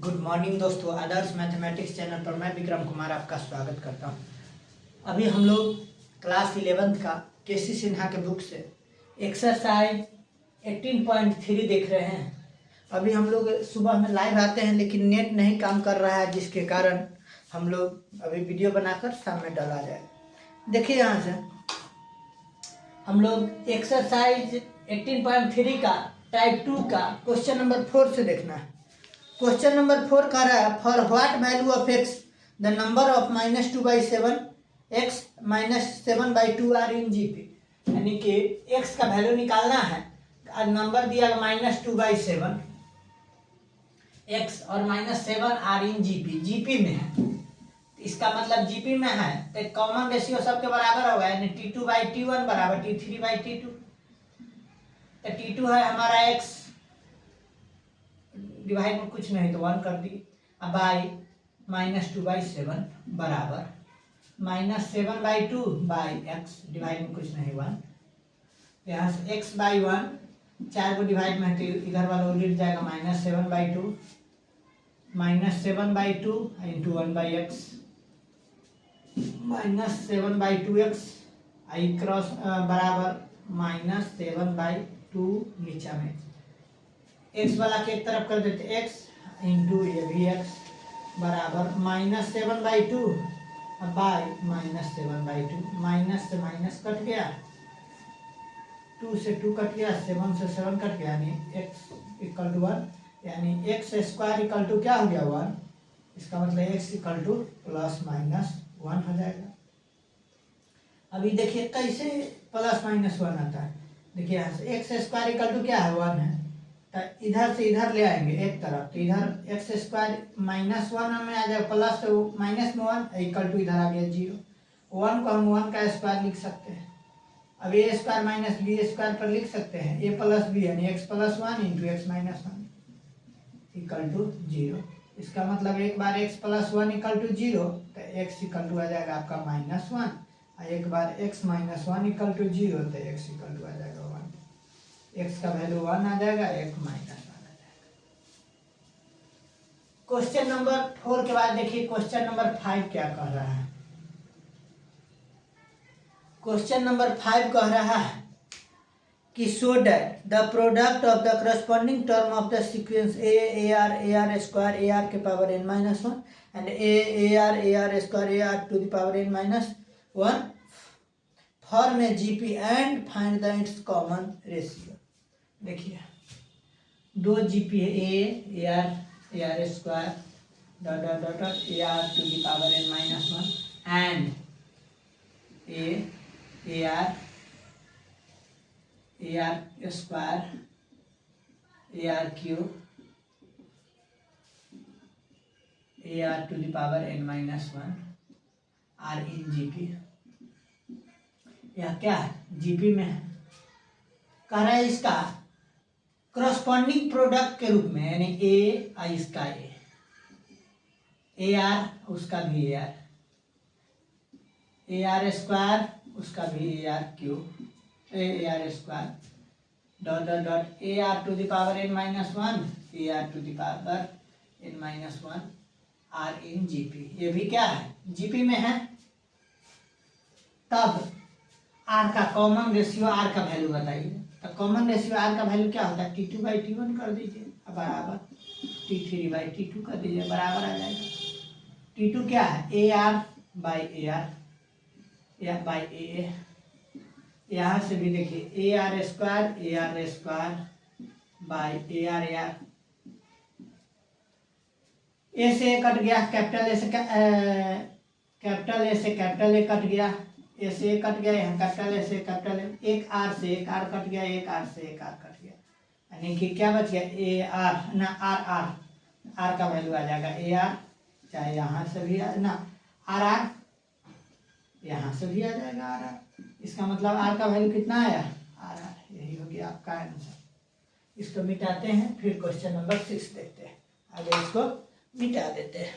Good morning दोस्तों, आदर्श mathematics channel पर मैं विक्रम कुमार आपका स्वागत करता हूं। अभी हम लोग क्लास 11th का केसी सिन्हा के बुक से एक्सरसाइज 18.3 देख रहे हैं। अभी हम लोग सुबह में लाइव आते हैं लेकिन नेट नहीं काम कर रहा है, जिसके कारण हम लोग अभी वीडियो बनाकर सामने डाला जाए। देखिए यहाँ से हम लोग एक्सरसाइज 18.3 का टाइप 2 का क्वेश्चन नंबर 4 से देखना है। क्वेश्चन नंबर 4 कह रहा है for what value of x the number of -2/7 x -7/2 are in GP. यानी कि एक्स का वैल्यू निकालना है। नंबर दिया -2/7 एक्स और -7 आर इन जीपी, जीपी में है। इसका मतलब जीपी में है तो कॉमन रेशियो सबके बराबर होगा, यानी T2/T1 बराबर T3/T2। तो T2 है हमारा एक्स, डिवाइड में कुछ नहीं तो 1 कर दी। अब बाई -2/7 बराबर -7/2 बाई एक्स, डिवाइड में कुछ नहीं 1। यहाँ से x/1 4 को डिवाइड में तो इधर वाला उलट जाएगा -7/2 -7/2 इंटू 1/x -7/2x आई क्रॉस बराबर -7/2 नीचा में x वाला के एक तरफ कर देते x इंटू ये भी x बराबर -7/2 बाई -7/2। माइनस से माइनस कट गया, 2 से 2 कट गया, 7 से 7 कट गया, यानी x इक्वल टू 1, यानी x स्क्वायर इक्वल टू क्या हो गया 1। इसका मतलब x इक्वल टू +-1 हो जाएगा। अभी देखिए कैसे +-1 आता है। देखिए यहाँ से x स्क्वायर इक्वल टू क्या है 1 है, तो इधर से इधर ले आएंगे एक तरफ, तो इधर एक्स स्क्वायर -1 में आ जाएगा, प्लस तो माइनस में 1 इक्वल टू इधर आ गया 0। 1 को हम 1 का स्क्वायर लिख सकते हैं। अब A square minus B square पर लिख सकते हैं a प्लस बी, यानी x plus 1 into x minus 1 equal to 0। इसका मतलब एक बार x प्लस 1 इक्वल टू 0 तो x इक्वल टू आ जाएगा आपका -1, और एक बार x माइनस 1 इक्वल टू 0 तो x इक्वल टू आ जाएगा 1। x का वैल्यू 1 आ जाएगा, x -1 आ जाएगा। क्वेश्चन नंबर 4 के बाद देखिए क्वेश्चन नंबर 5 क्या कह रहा है। क्वेश्चन नंबर 5 कह रहा है कि show that the product of the corresponding term of the sequence AR square AR के power n-1 and AR square AR to the power n-1 form a GP and find the its common ratio. देखिए दो GP है, AR square dot dot dot dot AR to the power n-1 and AR square AR cube AR to the power n-1 are in GP. यह क्या है, GP में है। कह रहा है इसका करस्पॉन्डिंग प्रोडक्ट के रूप में, यानी ए इसका AR उसका भी AR स्क्वायर उसका भी AR cube AR square dot dot dot AR to the power n-1 AR to the power n-1 are in GP. ये भी क्या है, जीपी में है। तब आर का कॉमन रेशियो, आर का वैल्यू बताइए। तो कॉमन रेशियो आर का वैल्यू क्या होता है, T2/T1 कर दीजिए, बराबर T3/T2 कर दीजिए, बराबर आ जाएगा। T2 क्या है, AR/AR या बाई AA। यहाँ से भी देखिए AR स्क्वायर बाई AR ए से कट गया, कैपिटल ए से कैपिटल ए कट गया, ए से कट गया, यहाँ कैपिटल ए से कैपिटल ए, एक आर से एक आर कट गया, एक आर से एक आर कट गया, यानी कि क्या बच गया AR ना आर का वैल्यू आ जाएगा AR, चाहे यहाँ से भी ना RR यहाँ से भी आ जाएगा RR। इसका मतलब आर का वैल्यू कितना आया, RR। यही हो गया आपका आंसर। इसको मिटाते हैं, फिर क्वेश्चन नंबर 6 देखते हैं। आगे इसको मिटा देते हैं।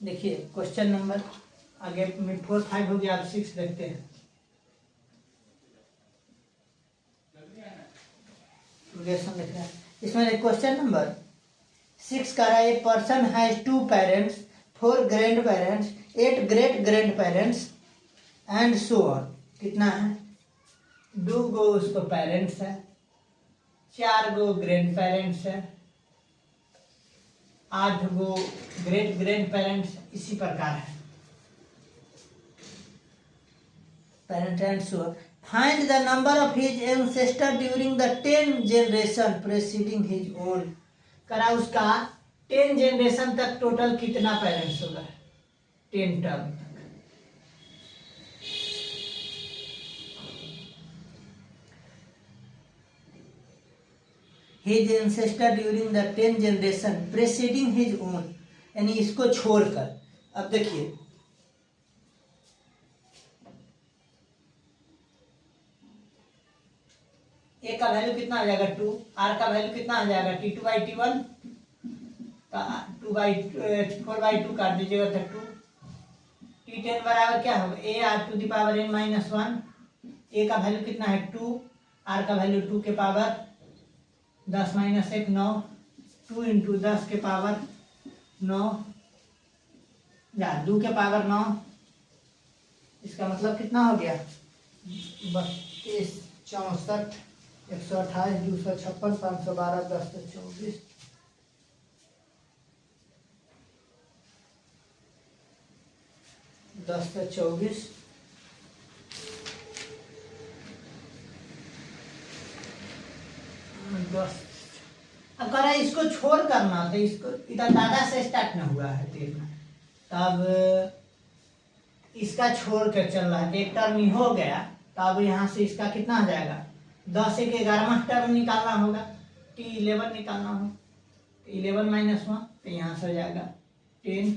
देखिए क्वेश्चन नंबर आगे में 4 5 हो गया, अब 6 देखते हैं। देख रहा है इसमें क्वेश्चन नंबर 6 का रहा है, a person has 2 parents, 4 grand parents, 8 great grand parents and so on. कितना है? 2 गो उसको पेरेंट्स है, 4 गो ग्रैंड पेरेंट्स है, 8 गो ग्रेट ग्रैंड पेरेंट्स, इसी प्रकार है parent and so on. Find the number of his ancestor during the 10 generation preceding his own. करा उसका 10 जनरेशन तक टोटल कितना पेरेंट्स होगा, 10 टर्म तक। His ancestor during the 10 generation preceding his own, यानी इसको छोड़कर। अब देखिए ए का वैल्यू कितना आ जाएगा 2, आर का वैल्यू कितना आ जाएगा T2/T1, 4/2 काट दीजिएगा तो 2, T10 बराबर क्या होगा AR⁻n-1। ए का वैल्यू कितना है 2, आर का वैल्यू 2 के पावर 10 - 1 9, 2 × 10 के पावर 9 या 2 के पावर 9। इसका मतलब कितना हो गया 32 64 128 256 512 10 से 24 10 से 24 10। अब कह रहा है इसको छोड़ करना, तो इसको इधर दादा से स्टार्ट में हुआ है देखना, तब इसका छोड़ कर चल रहा है तो एक टर्म ही हो गया। तब यहाँ से इसका कितना आ जाएगा 10 के 11वां टर्म निकालना होगा, T11 निकालना होगा, 11 - 1 तो यहाँ से हो जाएगा 10,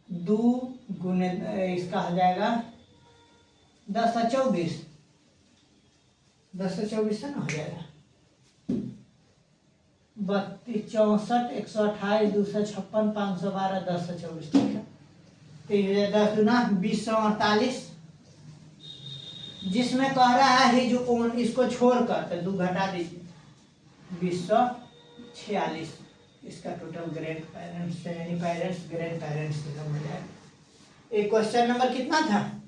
2 गुने इसका हो जाएगा 10 से 24, 10 से 24 से ना हो जाएगा 32 64 128 256 512 10 से 24। ठीक है, तो 10 दूना 20 जिसमें कह रहा है जो ओन इसको छोड़कर, तो 2 घटा दीजिए 2046। इसका टोटल ग्रैंड पेरेंट्स यानी पेरेंट्स ग्रैंड पेरेंट्स खत्म हो जाएगा। एक क्वेश्चन नंबर कितना था,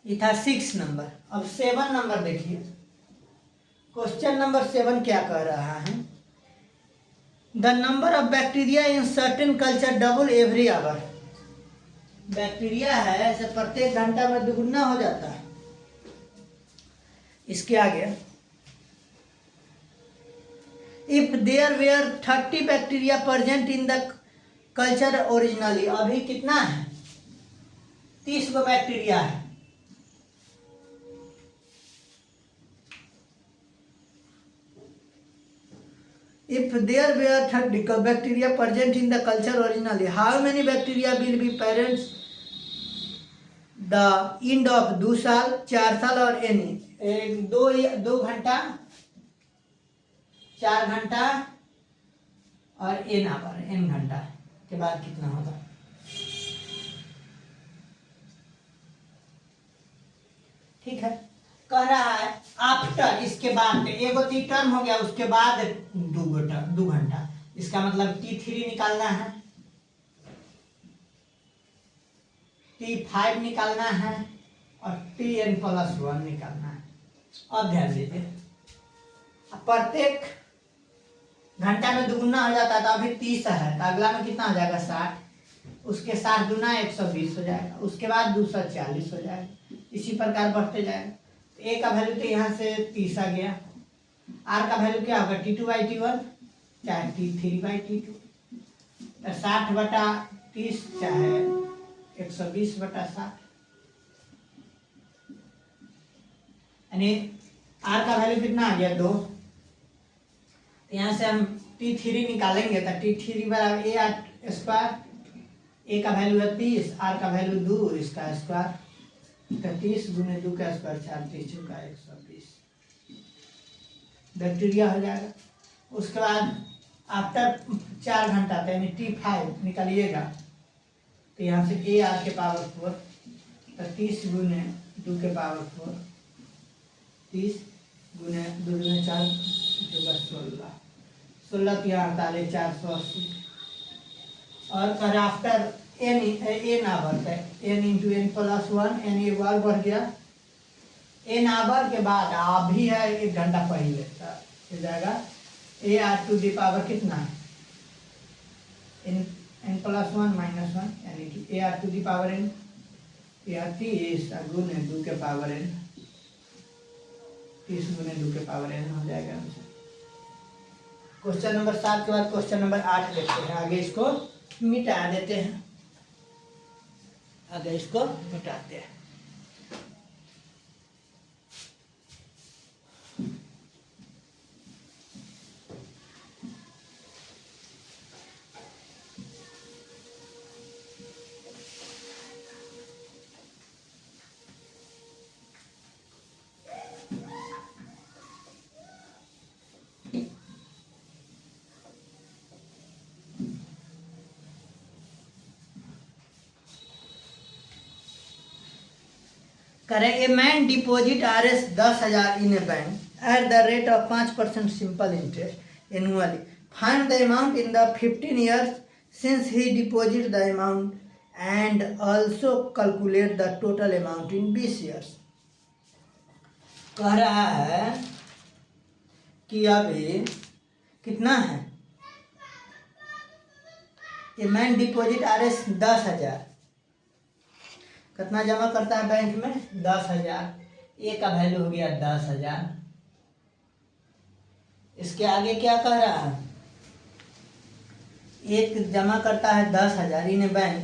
ये था 6 नंबर। अब 7 नंबर देखिए, क्वेश्चन नंबर 7 क्या कह रहा है, the number of bacteria in certain culture double every hour. Bacteria है ऐसे प्रत्येक घंटा में दुगुना हो जाता है। इसके आगे if there were 30 bacteria present in the culture originally, अभी कितना है 30 गो बैक्टीरिया है। If there were 30 bacteria present in the culture originally, how many bacteria will be parents the end of 2 साल 4 साल और any 2 घंटा 4 घंटा और n आवर n घंटा के बाद कितना होगा। ठीक है, कह रहा है आफ्टर, इसके बाद एगो टर्म हो गया, उसके बाद 2 घंटा, इसका मतलब T3 निकालना है, T5 निकालना है और Tn+1 निकालना है। अब ध्यान दीजिए, प्रत्येक घंटा में दुगुना हो जाता है, तो अभी 30 है, तो अगला में कितना हो जाएगा 60, उसके 60 दूना 120 हो जाएगा, उसके बाद 240 हो जाएगा, इसी प्रकार बढ़ते जाएगा। ए का वैल्यू तो यहाँ से 30 आ गया, आर का वैल्यू क्या होगा T2/T1 चाहे T3/T2, 60/30 चाहे 120/60, यानी आर का वैल्यू कितना आ गया 2। यहाँ से हम T3 निकालेंगे तो T3 बराबर A² ए का वैल्यू है 30, आर का वैल्यू 2, इसका स्क्वायर 30 × 2 का स्क्वायर 40 × 120 बैक्टीरिया हो जाएगा। उसके बाद आफ्टर 4 घंटा तो यानी T5 निकालिएगा, तो यहाँ से AR के पावर 4, तो 30 गुने 2 के पावर 4, 30 गुने 2 गुने 4 जो 16, 16 तो यहाँ 48, 480। और कर आफ्टर n आवर है, n into n plus 1, n एक बार बढ़ गया, n आवर के बाद आप भी है 1 घंटा पहले, हो जाएगा AR टू दी पावर कितना है, n प्लस 1 माइनस 1, यानी कि AR to the power n, या 30 गुने 2 के पावर n, 30 गुने 2 के पावर n हो जाएगा। क्वेश्चन नंबर 7 के बाद क्वेश्चन नंबर 8 देखते हैं। आगे इसको मिटा देते हैं, आगे इसको मिटाते हैं। करें a man deposit RS 10,000 in A bank at the rate of 5% simple interest annually, find the amount in the 15 years since he deposit the amount and also calculate the total amount in 20 years। कह रहा है कि अभी कितना है, a man deposit RS 10,000, कितना जमा करता है बैंक में 10,000, ए का वैल्यू हो गया 10,000। इसके आगे क्या कह रहा है, एक जमा करता है 10,000 in bank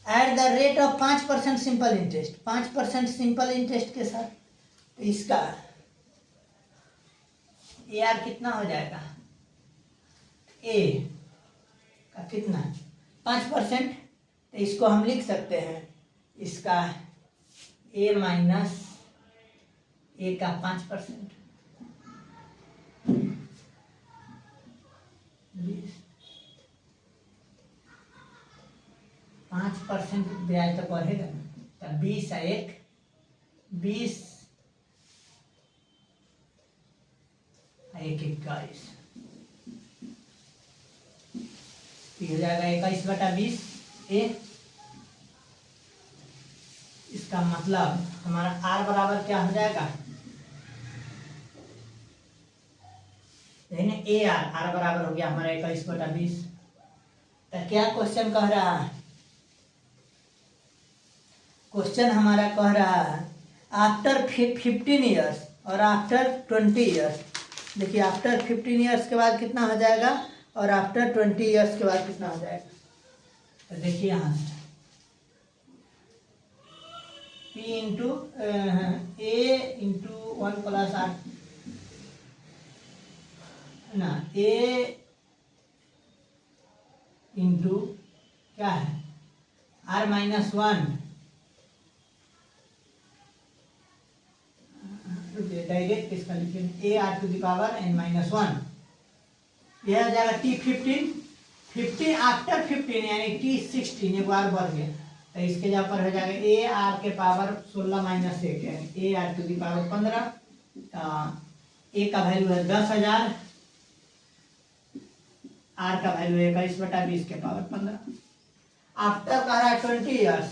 at the rate of 5% simple interest, 5% simple interest के साथ, तो इसका AR कितना हो जाएगा, ए का कितना 5%, तो इसको हम लिख सकते हैं, इसका A माइनस ए का 5%, 5% ब्याज तो बढ़ेगा ना, तो 20 है 1, 20 1 21, हो जाएगा 21/20 ए। इसका मतलब हमारा R बराबर क्या हो जाएगा, AR बराबर हो गया हमारा 21/20। तो क्या क्वेश्चन कह रहा है, क्वेश्चन हमारा कह रहा है आफ्टर 15 ईयर्स और आफ्टर 20 ईयर्स। देखिए आफ्टर 15 ईयर्स के बाद कितना हो जाएगा और आफ्टर 20 ईयर्स के बाद कितना हो जाएगा। तो देखिए यहाँ से P into A into 1 plus R ना, A इंटू क्या है R माइनस 1, डायरेक्ट इसका लिखिए AR to the power n minus 1, यह हो जाएगा T15 आफ्टर 15 यानी T16 एक बार बढ़ गया, तो इसके जगह पर हो जाएगा AR के पावर 16 माइनस 1 यानी AR टू दी पावर 15। ए का वैल्यू है 10,000, R का वैल्यू है 21/20 के पावर 15। आफ्टर कह रहा है 20 ईयर्स,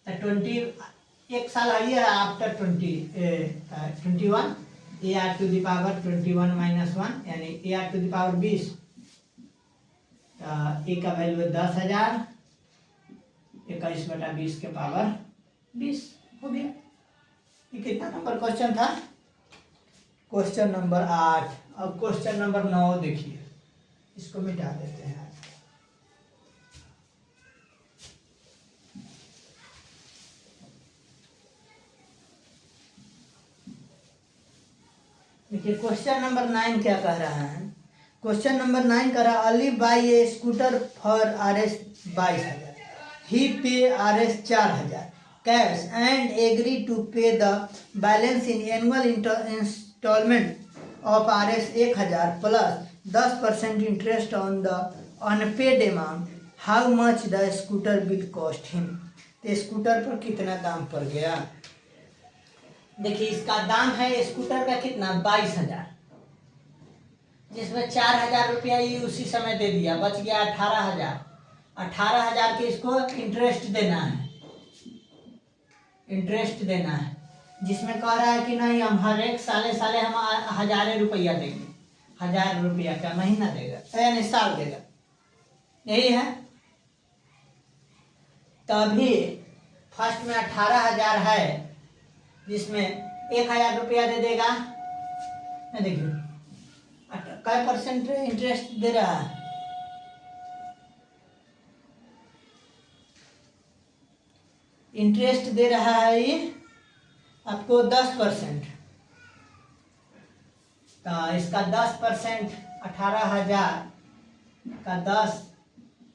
तो 20 1 साल आइए after 21 AR to the power 21 minus 1 यानी AR to the power 20, A का वैल्यू है 10,000, 21/20 के पावर 20 हो गया। ये कितना नंबर क्वेश्चन था, क्वेश्चन नंबर 8। अब क्वेश्चन नंबर 9 देखिए, इसको मिटा देते हैं। देखिए क्वेश्चन नंबर 9 क्या कह रहा है, क्वेश्चन नंबर 9 कह रहा है Ali by A scooter for RS 22,000, he pay RS 4,000 cash and agree to pay the balance in annual installment of RS 1,000 plus 10% interest on the unpaid amount, how much the scooter will cost him. तो scooter पर कितना दाम पड़ गया? देखिए इसका दाम है स्कूटर का कितना, 22,000, जिसमें 4,000 रुपया ये उसी समय दे दिया, बच गया 18,000। 18,000 के इसको इंटरेस्ट देना है, इंटरेस्ट देना है, जिसमें कह रहा है कि नहीं हम हर एक साले साले हम 1,000 रुपया देंगे, 1,000 रुपया का महीना देगा यानी साल देगा, यही है। तभी फर्स्ट में 18,000 है, जिसमें 1,000 रुपया दे देगा। देखिए क्या परसेंट इंटरेस्ट दे रहा है, इंटरेस्ट दे रहा है ये आपको 10%। तो इसका 10%, 18,000 का 10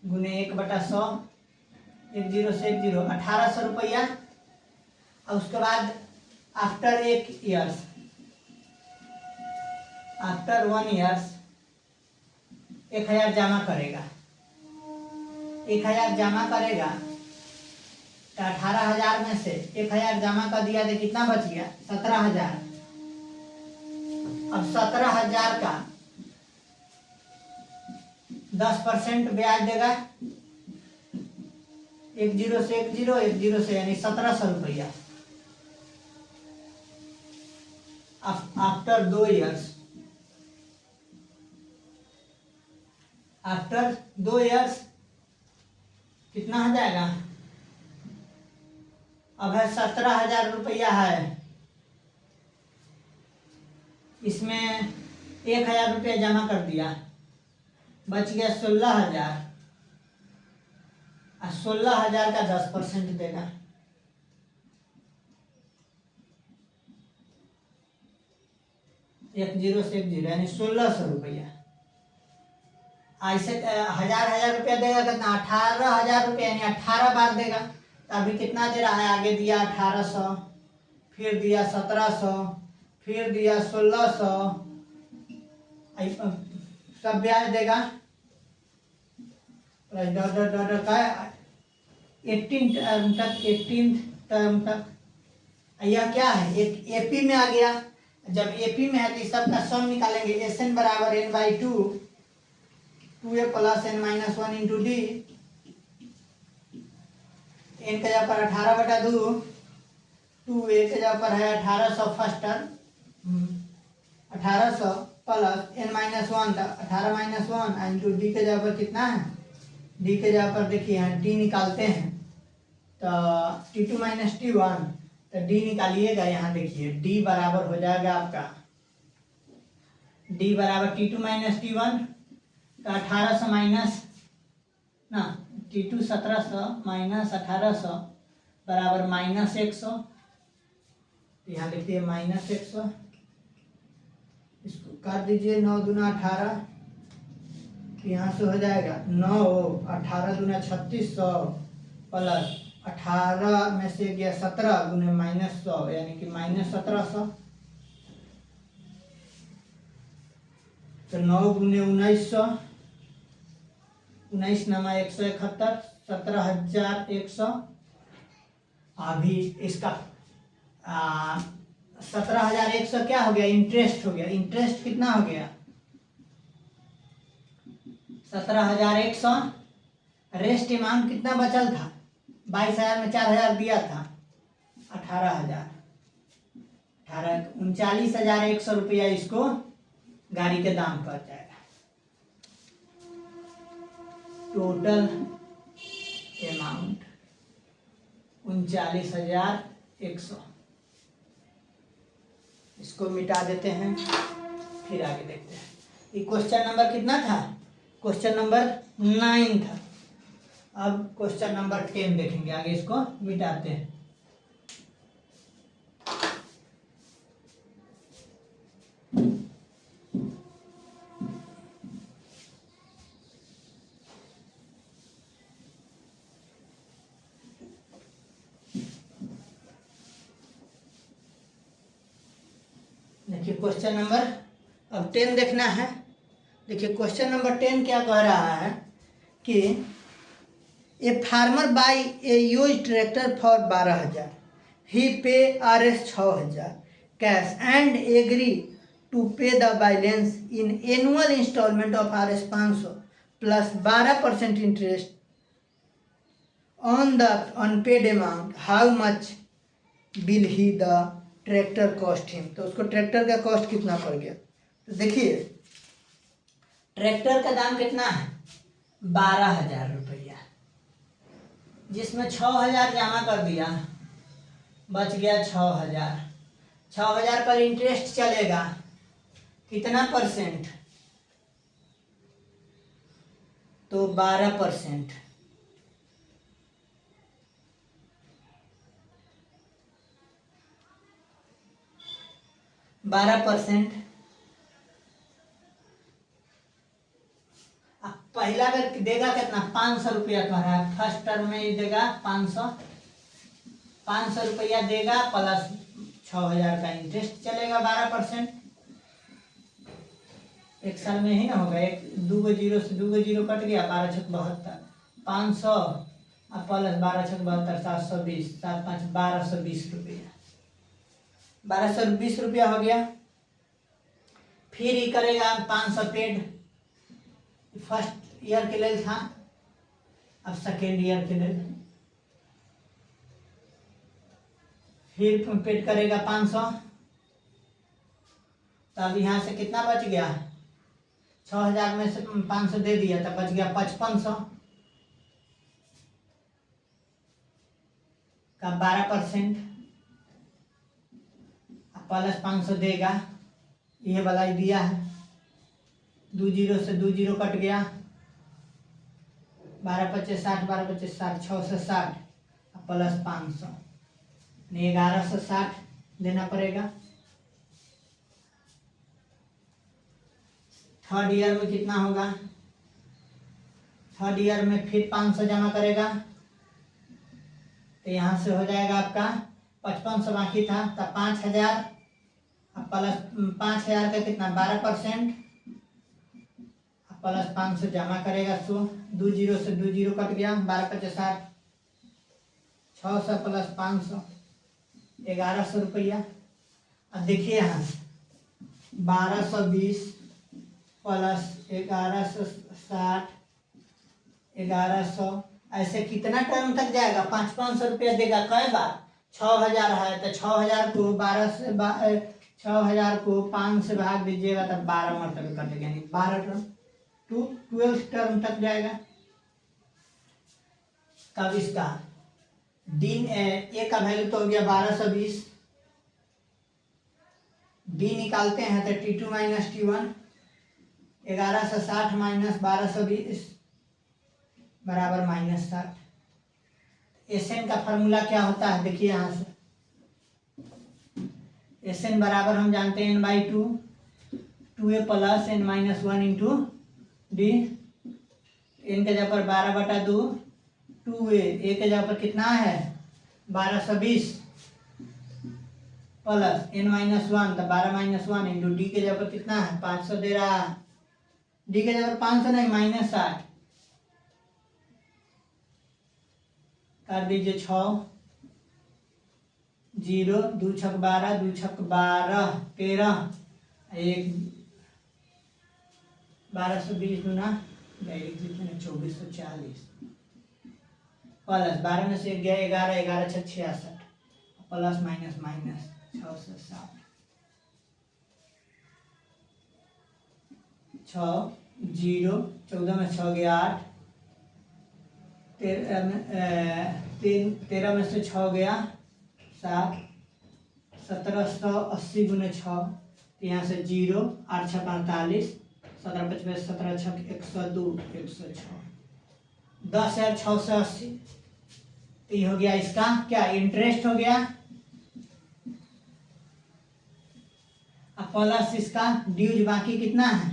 गुने 1/100, 1 0 से 1 0, 1,800 रुपया। और उसके बाद आफ्टर 1 ईयर्स, आफ्टर 1 ईयर्स 1,000 जमा करेगा, 1,000 जमा करेगा। तो 18,000 में से 1,000 जमा कर दिया तो कितना बच गया, 17,000। अब 17,000 का 10% ब्याज देगा, 1 0 से 1 0, 1 0 से यानी 1,700 रुपया। आफ्टर 2 ईयर्स, आफ्टर 2 ईयर्स कितना हो जाएगा, अब है 17,000 रुपया है, इसमें 1,000 रुपया जमा कर दिया, बच गया 16,000। 16,000 का 10% देगा, एक 0 से 1 0 यानी 1,600 रुपया। ऐसे 1,000 रुपया देगा, कितना 18,000 रुपया यानी 18 बार देगा। तो अभी कितना दे रहा है, आगे दिया 1,800, फिर दिया 1,700, फिर दिया 1,600, सब ब्याज देगा प्लस डॉट डॉट डॉट का 18 टर्म तक। यह क्या है, एक एपी में आ गया। जब एपी में है तो इस सब का सम निकालेंगे, एस एन बराबर n/2, 2a plus n-1 into D, n का जगह पर 18/2, 2a के जगह पर है 1,800 first term, 1,800 plus n-1, 18 - 1 into D के जगह पर कितना है, डी के जगह पर देखिए यहाँ डी निकालते हैं तो T2 - T1, तो डी निकालिएगा। यहाँ देखिए डी बराबर हो जाएगा आपका, डी बराबर T2 - T1, तो 1,800 माइनस ना T2 1700 माइनस 1,800 बराबर -100। यहाँ लिखिए -100, इसको काट दीजिए, 9 दूना 18, यहाँ से हो जाएगा 9, 18 दूना 3600 प्लस 18 में से गया 17 गुने -100 यानी कि -1700। तो 9 गुने 1900, 19 नमा 171, 17,100। अभी इसका 17,100 क्या हो गया, इंटरेस्ट हो गया। इंटरेस्ट कितना हो गया, 17,100। रेस्ट अमाउंट कितना बचल था, 22,000 में 4,000 दिया था, 18,000, 39,100 रुपया इसको गाड़ी के दाम पर जाएगा। Total amount 39,100। इसको मिटा देते हैं, फिर आगे देखते हैं। ये क्वेश्चन नंबर कितना था, क्वेश्चन नंबर 9 था। अब क्वेश्चन नंबर 10 देखेंगे, आगे इसको मिटाते हैं। देखिए क्वेश्चन नंबर अब 10 देखना है। देखिए क्वेश्चन नंबर 10 क्या कह रहा है कि a farmer buy a use tractor for 12,000, he pay RS 6,000 cash and agree to pay the balance in annual instalment of RS 500 plus 12% interest on the unpaid amount, how much will he the tractor cost him. तो उसको tractor का cost कितना पड़ गया। तो देखिए tractor का दाम कितना है 12,000 रुपया, जिसमें 6,000 जमा कर दिया, बच गया 6,000। 6,000 पर इंटरेस्ट चलेगा कितना परसेंट, तो 12%। पहला अगर देगा कितना 500 रुपया कह रहा है, फर्स्ट टर्म में देगा 500 रुपया देगा प्लस 6,000 का इंटरेस्ट चलेगा 12%। एक साल में ही ना होगा, एक 2 जीरो से 2 जीरो कट गया, 12 छक 72, 500 प्लस 12 छक 72, 720, 7 5 1220 रुपया, 1220 रुपया हो गया। फिर ही करेगा 500 पेड, फर्स्ट ईयर के लिए था, अब सेकेंड ईयर के लिए फिर पेड करेगा 500। तो अब यहाँ से कितना बच गया, 6,000 में से 500 दे दिया तो बच गया 5500 का 12% प्लस 500 देगा, ये वाला ही दिया है, 2 जीरो से 2 जीरो कट गया, 12 25 60, 12 25 60, 6 से 60 प्लस 500, 1160 देना पड़ेगा। थर्ड ईयर में कितना होगा, थर्ड ईयर में फिर 500 जमा करेगा, तो यहाँ से हो जाएगा आपका 5500 बाकी था, तब 5,000 प्लस 5,000 का कितना 12% प्लस 500 जमा करेगा 100, 2 जीरो से 2 जीरो कट गया, 12 25 60, 600 प्लस 500 1100 रुपया। अब देखिए यहाँ 1220 प्लस 1160 1100, ऐसे कितना टर्म तक जाएगा, 500 रुपया देगा कई बार, 6,000 है तो 6,000 को 12 से 6,000 को 5 से भाग दीजिएगा तब 12 मरतबे कटेगा, यानी 12 टर्म 12 टर्म तक जाएगा। तब इसका दिन ए का वैल्यू तो हो गया 1220, डी निकालते हैं तो T2 माइनस T1, 1160 माइनस 1220 बराबर -60। SN का फॉर्मूला क्या होता है, देखिए यहाँ से SN बराबर हम जानते हैं n/2, 2a plus n minus 1 into D, n के जगह पर 12/2, 2a, a के जगह पर कितना है 1220 प्लस n माइनस 1, तो 12 माइनस 1 इंटू डी के जगह पर कितना है 500 दे रहा है, डी के जगह पर 500 नहीं -60 कर दीजिए, 6 जीरो 2 छक 12, 2 छक 12 13, 1 1220 गुना 2440 प्लस 12 में से गया 11, 11 छक 66 प्लस माइनस माइनस 6 से 7, 6 जीरो 14 में 6 गया 8, 13 में से 6 गया 7, 1780 गुने 6, तो यहाँ से 0, 8 छक 48, 17 25 17 छक 102, 106, 10,680। तो ये हो गया इसका क्या इंटरेस्ट हो गया, अब प्लस इसका ड्यूज बाकी कितना है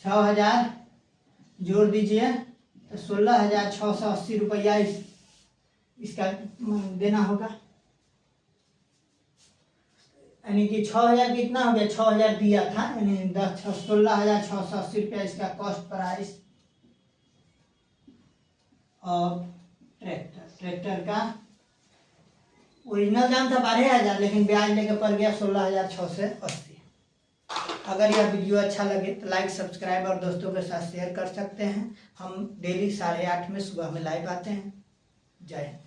6,000 जोड़ दीजिए तो 16,680 रुपया इसका देना होगा। यानी कि 6,000 कितना हो गया, 6,000 दिया था, यानी 16,680 रुपया इसका कॉस्ट प्राइस और ट्रैक्टर का ओरिजिनल दाम था 12,000, लेकिन ब्याज लेके पड़ गया 16,680। अगर यह वीडियो अच्छा लगे तो लाइक, सब्सक्राइब और दोस्तों के साथ शेयर कर सकते हैं। हम डेली 8:30 में सुबह में लाइव आते हैं। जय हिंद।